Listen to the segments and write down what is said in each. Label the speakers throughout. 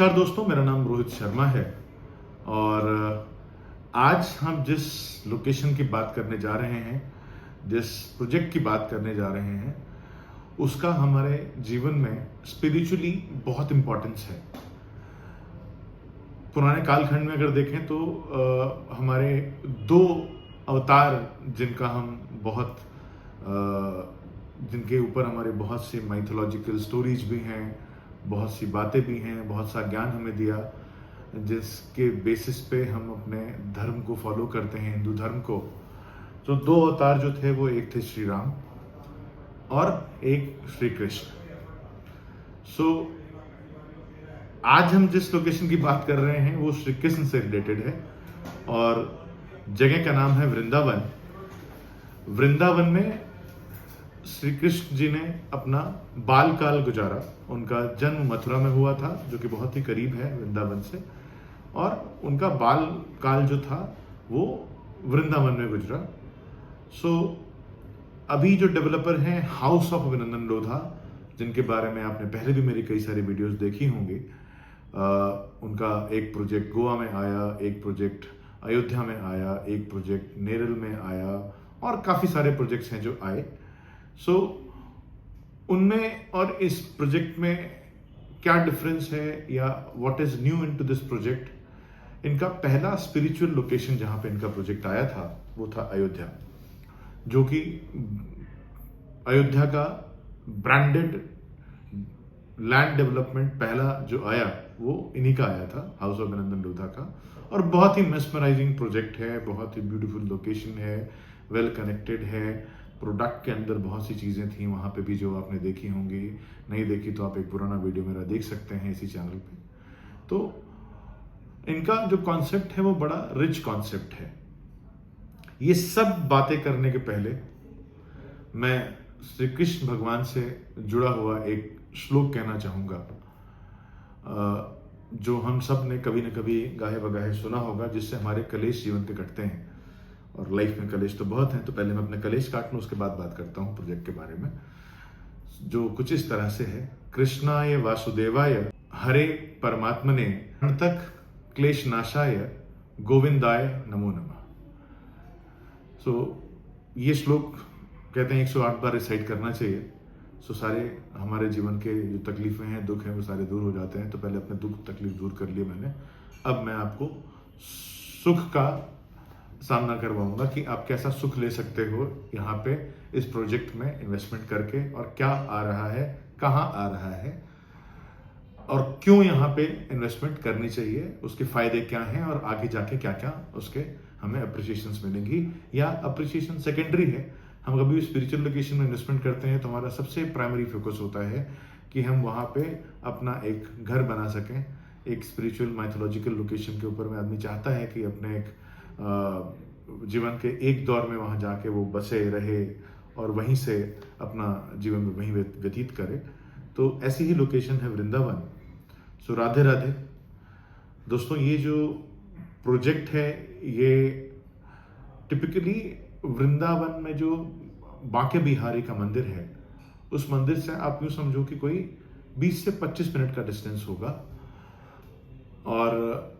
Speaker 1: नमस्कार दोस्तों, मेरा नाम रोहित शर्मा है और आज हम जिस लोकेशन की बात करने जा रहे हैं, जिस प्रोजेक्ट की बात करने जा रहे हैं, उसका हमारे जीवन में स्पिरिचुअली बहुत इम्पोर्टेंस है। पुराने कालखंड में अगर देखें तो हमारे दो अवतार जिनका हम बहुत जिनके ऊपर हमारे बहुत से माइथोलॉजिकल स्टोरीज भी हैं, बहुत सी बातें भी हैं, बहुत सा ज्ञान हमें दिया, जिसके बेसिस पे हम अपने धर्म को फॉलो करते हैं, हिंदू धर्म को। तो दो अवतार जो थे वो एक थे श्री राम और एक श्री कृष्ण। सो आज हम जिस लोकेशन की बात कर रहे हैं वो श्री कृष्ण से रिलेटेड है और जगह का नाम है वृंदावन। वृंदावन में श्री कृष्ण जी ने अपना बाल काल गुजारा। उनका जन्म मथुरा में हुआ था, जो कि बहुत ही करीब है वृंदावन से, और उनका बाल काल जो था वो वृंदावन में गुजरा। सो अभी जो डेवलपर हैं हाउस ऑफ अभिनंदन लोधा, जिनके बारे में आपने पहले भी मेरी कई सारी वीडियोस देखी होंगी, उनका एक प्रोजेक्ट गोवा में आया, एक प्रोजेक्ट अयोध्या में आया, एक प्रोजेक्ट नेरल में आया और काफ़ी सारे प्रोजेक्ट्स हैं जो आए। सो उनमें और इस प्रोजेक्ट में क्या डिफरेंस है या what is new into this project. इनका पहला स्पिरिचुअल लोकेशन जहां पे इनका प्रोजेक्ट आया था वो था अयोध्या, जो कि अयोध्या का ब्रांडेड लैंड डेवलपमेंट पहला जो आया वो इन्हीं का आया था, हाउस ऑफ अभिनंदन लोधा का। और बहुत ही मेस्मराइजिंग प्रोजेक्ट है, बहुत ही ब्यूटीफुल लोकेशन है, वेल कनेक्टेड है। प्रोडक्ट के अंदर बहुत सी चीज़ें थी वहाँ पे भी जो आपने देखी होंगी, नहीं देखी तो आप एक पुराना वीडियो मेरा देख सकते हैं इसी चैनल पे। तो इनका जो कॉन्सेप्ट है वो बड़ा रिच कॉन्सेप्ट है। ये सब बातें करने के पहले मैं श्री कृष्ण भगवान से जुड़ा हुआ एक श्लोक कहना चाहूँगा, जो हम सब ने कभी न कभी गाहे बगाहे सुना होगा, जिससे हमारे कलेश जीवन के कटते हैं। और लाइफ में कलेश तो बहुत हैं, तो पहले मैं अपने कलेश काट लूँ, उसके बाद बात करता हूँ प्रोजेक्ट के बारे में, जो कुछ इस तरह से है। कृष्णाय वासुदेवाय हरे परमात्मने तक क्लेश नाशाय गोविंदाय नमो नमः। सो ये श्लोक कहते हैं 108 बार रिसाइट करना चाहिए। सो सारे हमारे जीवन के जो तकलीफें हैं, दुख हैं, वो सारे दूर हो जाते हैं। तो पहले अपने दुख तकलीफ दूर कर लिए मैंने, अब मैं आपको सुख का सामना करवाऊंगा कि आप कैसा सुख ले सकते हो यहाँ पे इस प्रोजेक्ट में इन्वेस्टमेंट करके, और क्या आ रहा है, कहाँ आ रहा है, और क्यों यहाँ पे इन्वेस्टमेंट करनी चाहिए, उसके फायदे क्या हैं, और आगे जाके क्या क्या उसके हमें अप्रिसिएशंस मिलेंगी, या अप्रिसिएशन सेकेंडरी है। हम कभी भी स्पिरिचुअल लोकेशन में इन्वेस्टमेंट करते हैं तो हमारा सबसे प्राइमरी फोकस होता है कि हम वहाँ पे अपना एक घर बना सकें। एक स्पिरिचुअल माइथोलॉजिकल लोकेशन के ऊपर में आदमी चाहता है कि अपने एक जीवन के एक दौर में वहाँ जाके वो बसे रहे और वहीं से अपना जीवन में वहीं व्यतीत करे। तो ऐसी ही लोकेशन है वृंदावन। सो राधे राधे दोस्तों। ये जो प्रोजेक्ट है ये टिपिकली वृंदावन में जो बांके बिहारी का मंदिर है, उस मंदिर से आप यूँ समझो कि कोई 20 से 25 मिनट का डिस्टेंस होगा, और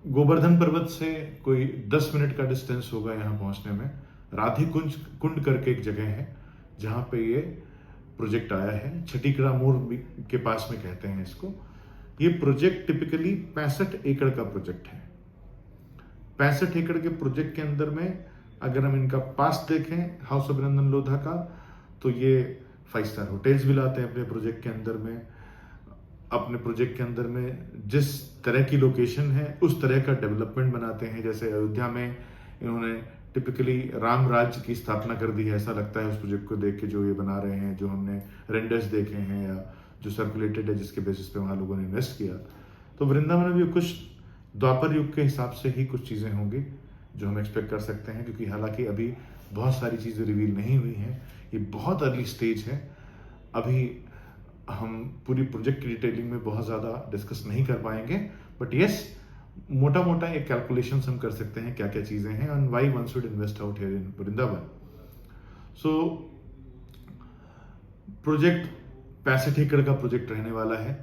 Speaker 1: गोवर्धन पर्वत से कोई 10 मिनट का डिस्टेंस होगा यहाँ पहुँचने में। राधे कुंड करके एक जगह है जहाँ पे ये प्रोजेक्ट आया है, छठीकड़ा मोड़ के पास में कहते हैं इसको। ये प्रोजेक्ट टिपिकली 65 एकड़ का प्रोजेक्ट है। 65 एकड़ के प्रोजेक्ट के अंदर में अगर हम इनका पास देखें हाउस ऑफ अभिनंदन लोधा का, तो ये 5 स्टार होटल्स भी लाते हैं अपने प्रोजेक्ट के अंदर में। अपने प्रोजेक्ट के अंदर में जिस तरह की लोकेशन है उस तरह का डेवलपमेंट बनाते हैं। जैसे अयोध्या में इन्होंने टिपिकली राम राज्य की स्थापना कर दी है, ऐसा लगता है उस प्रोजेक्ट को देख के, जो ये बना रहे हैं, जो हमने रेंडर्स देखे हैं या जो सर्कुलेटेड है, जिसके बेसिस पे वहाँ लोगों ने इन्वेस्ट किया। तो वृंदावन में भी कुछ द्वापर युग के हिसाब से ही कुछ चीज़ें होंगी जो हम एक्सपेक्ट कर सकते हैं, क्योंकि हालांकि अभी बहुत सारी चीज़ें रिवील नहीं हुई हैं, ये बहुत अर्ली स्टेज है। अभी हम पूरी प्रोजेक्ट की डिटेलिंग में बहुत ज़्यादा डिस्कस नहीं कर पाएंगे, बट यस, मोटा मोटा एक कैलकुलेशन हम कर सकते हैं क्या क्या चीज़ें हैं and why one should invest out here in Vrindavan. So project 65 एकड़ का प्रोजेक्ट रहने वाला है।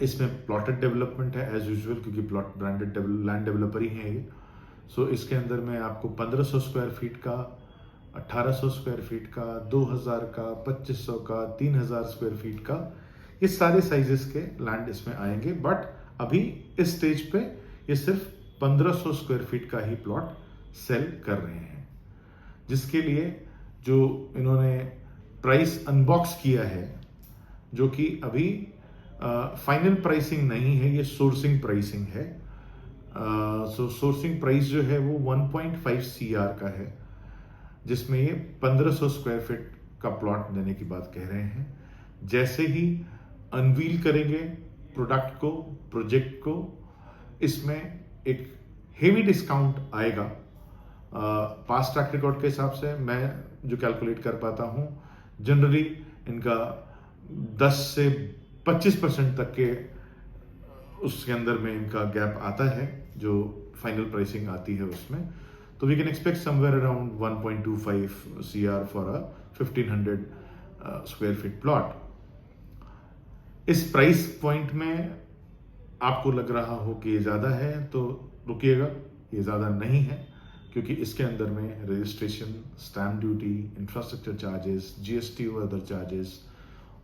Speaker 1: इसमें प्लॉटेड डेवलपमेंट है एज यूजुअल, क्योंकि प्लॉट ब्रांडेड लैंड डेवलपर ही है ये। सो इसके अंदर में आपको 1500 स्क्वायर फीट का, 1800 स्क्वायर फीट का, 2000 का, 2500 का, 3000 स्क्वायर फीट का, ये सारे साइजेस के लैंड इसमें आएंगे। बट अभी इस स्टेज पे ये सिर्फ 1500 स्क्वायर फीट का ही प्लॉट सेल कर रहे हैं, जिसके लिए जो इन्होंने प्राइस अनबॉक्स किया है, जो कि अभी फाइनल प्राइसिंग नहीं है, ये सोर्सिंग प्राइसिंग है। सो सोर्सिंग प्राइस जो है वो 1.5 CR का है, जिसमें ये 1500 स्क्वायर फीट का प्लॉट देने की बात कह रहे हैं। जैसे ही अनवील करेंगे प्रोडक्ट को, प्रोजेक्ट को, इसमें एक हेवी डिस्काउंट आएगा। पास्ट ट्रैक रिकॉर्ड के हिसाब से मैं जो कैलकुलेट कर पाता हूँ, जनरली इनका 10 से 25% तक के उसके अंदर में इनका गैप आता है, जो फाइनल प्राइसिंग आती है उसमें। तो we can expect somewhere around 1.25 CR for a 1500 square feet plot. इस प्राइस पॉइंट में आपको लग रहा हो कि ये ज़्यादा है, तो रुकिएगा, ये ज़्यादा नहीं है, क्योंकि इसके अंदर में registration, stamp duty, infrastructure charges, GST और अदर चार्जेस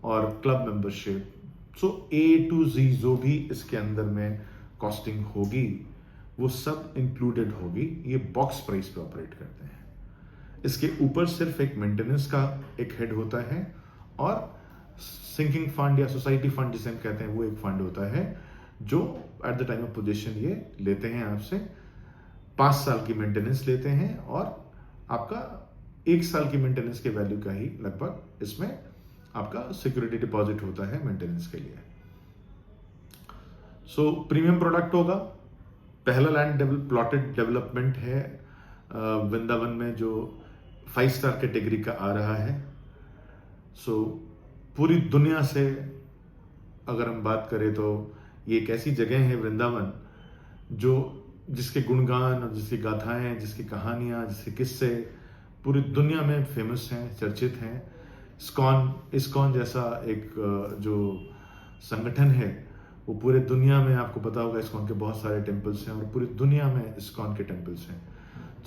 Speaker 1: और club membership, so A to Z जो भी इसके अंदर में कॉस्टिंग होगी वो सब इंक्लूडेड होगी। ये बॉक्स प्राइस पे ऑपरेट करते हैं। इसके ऊपर सिर्फ एक मेंटेनेंस का एक हेड होता है, और सिंकिंग फंड या सोसाइटी फंड जिसे हम कहते हैं, वो एक फंड होता है जो at the time of position ये लेते हैं आपसे। 5 साल की मेंटेनेंस लेते हैं, और आपका 1 साल की मेंटेनेंस के वैल्यू का ही लगभग इसमें आपका सिक्योरिटी डिपॉजिट होता है मेंटेनेंस के लिए। सो प्रीमियम प्रोडक्ट होगा। पहला लैंड प्लॉटेड डेवलपमेंट है वृंदावन में, जो 5 स्टार कैटेगरी का आ रहा है। सो पूरी दुनिया से अगर हम बात करें तो ये एक ऐसी जगह है वृंदावन, जो जिसके गुणगान और जिसकी गाथाएं, जिसकी कहानियां, जिसके किस्से पूरी दुनिया में फेमस हैं, चर्चित हैं। इस्कॉन जैसा एक जो संगठन है, वो पूरे दुनिया में, आपको पता होगा इस्कॉन के बहुत सारे टेम्पल्स हैं, और पूरी दुनिया में इस्कॉन के टेम्पल्स हैं।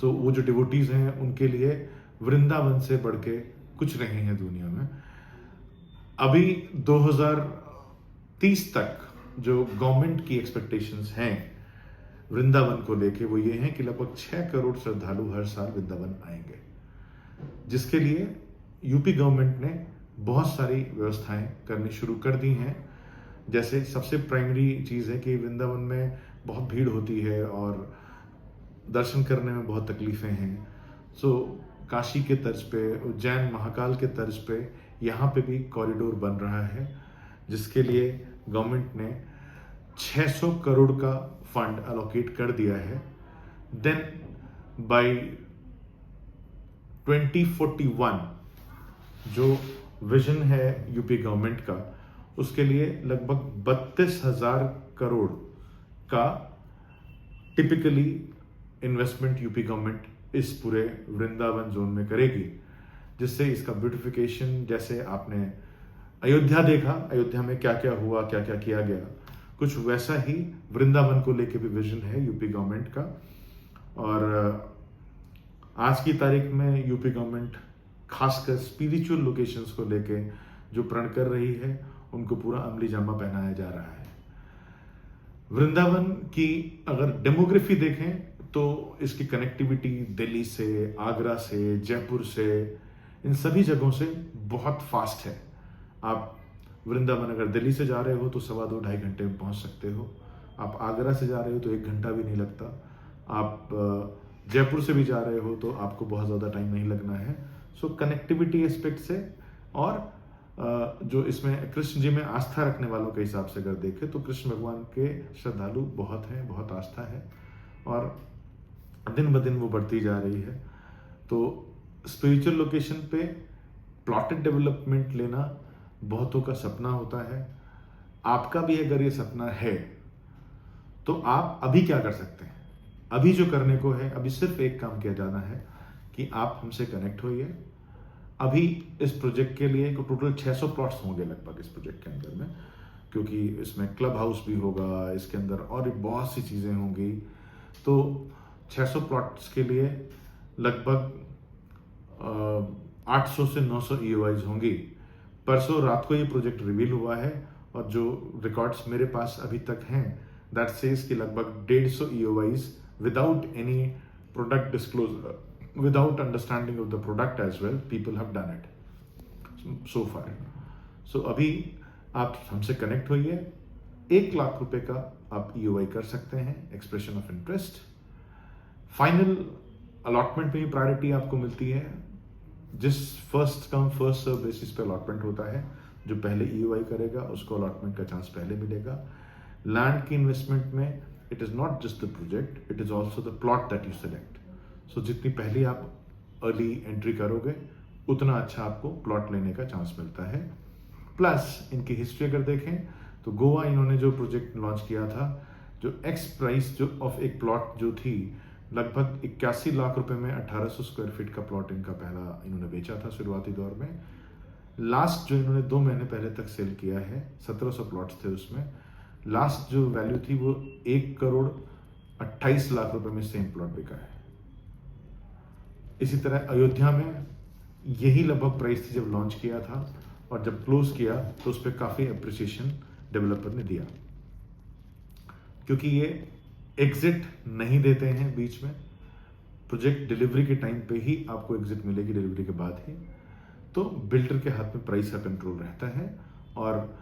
Speaker 1: तो वो जो डिवोटीज हैं उनके लिए वृंदावन से बढ़ के कुछ नहीं है दुनिया में। अभी 2030 तक जो गवर्नमेंट की एक्सपेक्टेशंस हैं वृंदावन को लेके, वो ये हैं कि लगभग 6 करोड़ श्रद्धालु हर साल वृंदावन आएंगे, जिसके लिए यूपी गवर्नमेंट ने बहुत सारी व्यवस्थाएं करनी शुरू कर दी हैं। जैसे सबसे प्राइमरी चीज़ है कि वृंदावन में बहुत भीड़ होती है और दर्शन करने में बहुत तकलीफें हैं। सो काशी के तर्ज पे, उज्जैन महाकाल के तर्ज पे यहाँ पे भी कॉरिडोर बन रहा है, जिसके लिए गवर्नमेंट ने 600 करोड़ का फंड अलोकेट कर दिया है। देन बाय 2041 जो विजन है यूपी गवर्नमेंट का, उसके लिए लगभग 32,000 करोड़ का टिपिकली इन्वेस्टमेंट यूपी गवर्नमेंट इस पूरे वृंदावन जोन में करेगी, जिससे इसका ब्यूटिफिकेशन, जैसे आपने अयोध्या देखा, अयोध्या में क्या क्या हुआ, क्या क्या किया गया, कुछ वैसा ही वृंदावन को लेके भी विजन है यूपी गवर्नमेंट का। और आज की तारीख में यूपी गवर्नमेंट खासकर स्पिरिचुअल लोकेशंस को लेके जो प्रण कर रही है, उनको पूरा अमली जामा पहनाया जा रहा है। वृंदावन की अगर डेमोग्राफी देखें तो इसकी कनेक्टिविटी दिल्ली से, आगरा से, जयपुर से, इन सभी जगहों से बहुत फास्ट है। आप वृंदावन अगर दिल्ली से जा रहे हो तो 2.25-2.5 घंटे में पहुंच सकते हो। आप आगरा से जा रहे हो तो 1 घंटा भी नहीं लगता। आप जयपुर से भी जा रहे हो तो आपको बहुत ज़्यादा टाइम नहीं लगना है। सो कनेक्टिविटी एस्पेक्ट से, और जो इसमें कृष्ण जी में आस्था रखने वालों के हिसाब से अगर देखें तो कृष्ण भगवान के श्रद्धालु बहुत हैं, बहुत आस्था है, और दिन ब दिन वो बढ़ती जा रही है। तो स्पिरिचुअल लोकेशन पे प्लॉटेड डेवलपमेंट लेना बहुतों का सपना होता है। आपका भी अगर ये सपना है तो आप अभी क्या कर सकते हैं? अभी जो करने को है, अभी सिर्फ एक काम किया जाना है कि आप हमसे कनेक्ट होइए। अभी इस प्रोजेक्ट के लिए टोटल 600 प्लॉट्स होंगे लगभग इस प्रोजेक्ट के अंदर में। क्योंकि इसमें क्लब हाउस भी होगा, इसके अंदर और भी बहुत सी चीज़ें होंगी। तो 600 प्लॉट्स के लिए लगभग 800 से 900 EOIs होंगी। परसों रात को ये प्रोजेक्ट रिवील हुआ है और जो रिकॉर्ड्स मेरे पास अभी तक हैं दैट सेज कि लगभग 150 EOIs without any product disclosure, without understanding of the product as well, people have done it so far. So अभी आप हमसे कनेक्ट होइए, 1 लाख रुपए का आप EOI कर सकते हैं, expression of interest. Final allotment में प्रायोरिटी आपको मिलती है, जिस first come first serve basis पे अलॉटमेंट होता है, जो पहले EOI करेगा उसको अलॉटमेंट का चांस पहले मिलेगा। लैंड की इन्वेस्टमेंट में it is not just the project, it is also the plot that you select. So जितनी पहले आप अर्ली एंट्री करोगे उतना अच्छा आपको प्लॉट लेने का चांस मिलता है। प्लस इनकी हिस्ट्री अगर देखें तो गोवा इन्होंने जो प्रोजेक्ट लॉन्च किया था, जो एक्स प्राइस जो ऑफ एक प्लॉट जो थी लगभग 81 लाख रुपए में 1800 स्क्वायर फीट का प्लॉट इनका पहला इन्होंने बेचा था शुरुआती दौर में। लास्ट जो इन्होंने 2 महीने पहले तक सेल किया है, 1700 प्लॉट्स थे उसमें, लास्ट जो वैल्यू थी वो 1 करोड़ 28 लाख रुपए में सेम प्लॉट बिका है। इसी तरह अयोध्या में यही लगभग प्राइस थी जब लॉन्च किया था, और जब क्लोज किया तो उस पर काफी अप्रिसिएशन डेवलपर ने दिया, क्योंकि ये एग्जिट नहीं देते हैं बीच में। प्रोजेक्ट डिलीवरी के टाइम पे ही आपको एग्जिट मिलेगी, डिलीवरी के बाद ही। तो बिल्डर के हाथ में प्राइस का कंट्रोल रहता है, और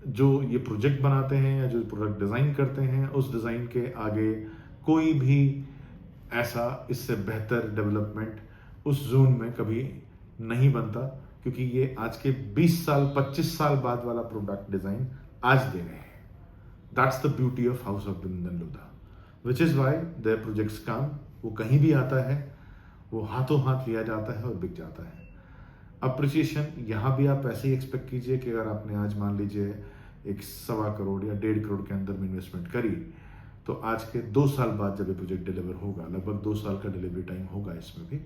Speaker 1: जो ये प्रोजेक्ट बनाते हैं या जो प्रोडक्ट डिजाइन करते हैं उस डिजाइन के आगे कोई भी ऐसा इससे बेहतर डेवलपमेंट उस जोन में कभी नहीं बनता, क्योंकि ये आज के 20 साल 25 साल बाद वाला प्रोडक्ट डिजाइन आज दे रहे हैं। That's the beauty of house of Bindan Lodha, which is why their projects काम, वो कहीं भी आता है, वो हाथों हाथ लिया जाता है और बिक जाता है। अप्रिसिएशन यहाँ भी आप ऐसे ही एक्सपेक्ट कीजिए कि अगर आपने आज मान लीजिए 1.25 करोड़ या 1.5 करोड़ के अंदर में इन्वेस्टमेंट करी, तो आज के 2 साल बाद जब ये प्रोजेक्ट डिलीवर होगा, लगभग 2 साल का डिलीवरी टाइम होगा इसमें भी,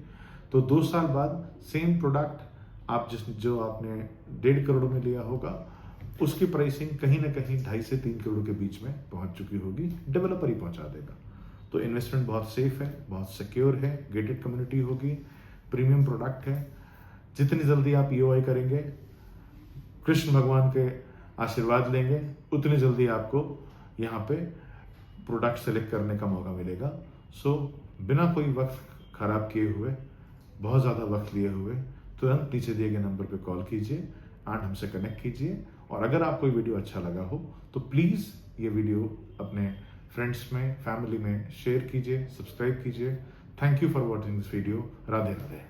Speaker 1: तो 2 साल बाद सेम प्रोडक्ट आप जो आपने 1.5 करोड़ में लिया होगा उसकी प्राइसिंग कहीं ना कहीं 2.5 से 3 करोड़ के बीच में पहुंच चुकी होगी, डेवलपर ही पहुंचा देगा। तो इन्वेस्टमेंट बहुत सेफ है, बहुत सिक्योर है, गेटेड कम्युनिटी होगी, प्रीमियम प्रोडक्ट है। जितनी जल्दी आप EOI करेंगे, कृष्ण भगवान के आशीर्वाद लेंगे, उतनी जल्दी आपको यहाँ पे प्रोडक्ट सेलेक्ट करने का मौका मिलेगा। सो बिना कोई वक्त खराब किए हुए, बहुत ज़्यादा वक्त लिए हुए, तुरंत नीचे दिए गए नंबर पे कॉल कीजिए एंड हमसे कनेक्ट कीजिए। और अगर आपको ये वीडियो अच्छा लगा हो तो प्लीज़ ये वीडियो अपने फ्रेंड्स में, फैमिली में शेयर कीजिए, सब्सक्राइब कीजिए। Thank you for watching this video. Radhe Radhe.